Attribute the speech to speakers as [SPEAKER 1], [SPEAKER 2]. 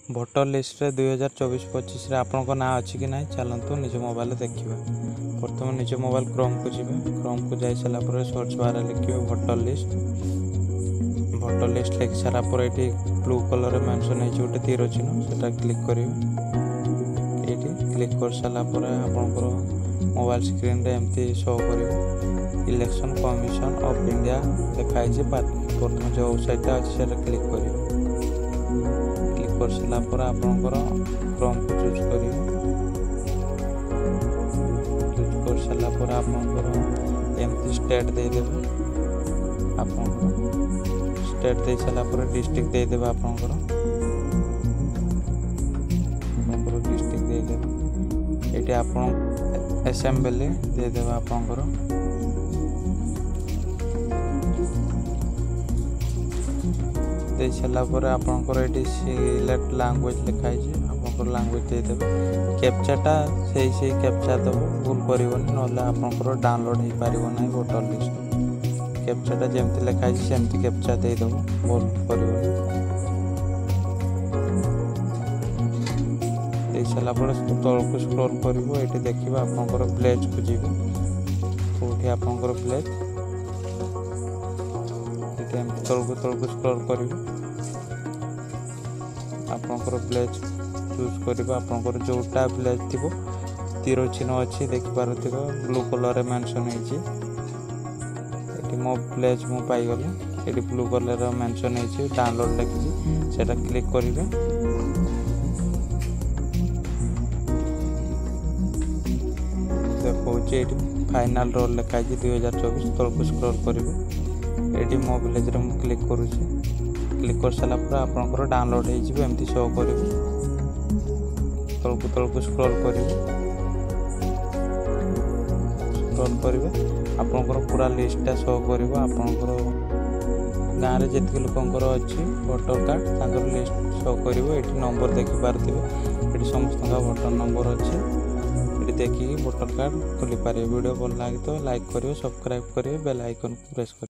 [SPEAKER 1] Voter list रे 2024-25 आपण ना अच्छी कि ना चलतु निज मोबाइल देखिए। प्रथम निज मोबाइल क्रोम को जी क्रोम को जाई सारा पर सर्च बार लिखे भोटर लिस्ट लिखि सारा पर ये ब्लू कलर मेंशन है गोटे तीर चिन्ह से क्लिक करेंगे। ये क्लिक कर सारा पर आपंकर मोबाइल स्क्रीन रे एमती शो कर इलेक्शन कमिशन ऑफ इंडिया लिखाई प्रथम जो वेबसाइट अच्छे से क्लिक करेंगे। कर सारा पर आपंकर क्रोम को चूज कर सारा पर आपंकर एमती स्टेट देदेवे। स्टेट दे सारा पर डिस्ट्रिक्ट देदेवे। आपंकर डिस्ट्रिक्ट देदेवे। ये आप असेंबली देदेवे। आपंकर दे सारा पर आपंकर ये सिलेक्ट लैंग्वेज लिखाई आपंकर लैंग्वेज देदेवे। कैप्चाटा से कैप्चा दब भूल करनी ना आपंकर डाउनलोड हो पार ना वोटर लिस्ट। कैप्चाटा जमती लिखाई सेमती कैप्चा देदेव भूल कर सारा पर तौक स्क्रॉल कर ये देखिए आपंकर प्लेज को जी कौटी आपंकर प्लेज तौक स्क्रॉल कर आपंकर प्लेज चूज कर आपंकर जोटा प्लेज थी तीर चिन्ह अच्छी देखिपार ब्लू कलर मेंशन है मो प्लेज मु पाईगली। ये ब्लू कलर मेंशन है डाउनलोड लिखी से क्लिक करेंगे। देखो ये फाइनल रोल लिखाई 2024 तौक स्क्रॉल करेंगे। ये मो विलेज रे मु क्लिक करुँचे। क्लिक कर सारा पर आपंकर डाउनलोड होमती शो कर तौक स्क्रॉल करेंगे। आपंकर पूरा लिस्टा शो कर आपंकर गाँव में जितक लोकर अच्छी भोटर कार्ड लिस्ट शो कर नंबर देखिपारे ये समस्त भोटर नंबर अच्छे ये देखिए भोटर कार्ड खोली पारे। वीडियो भल लगे तो लाइक करेंगे, सब्सक्राइब करेंगे, बेल आइकन प्रेस करेंगे।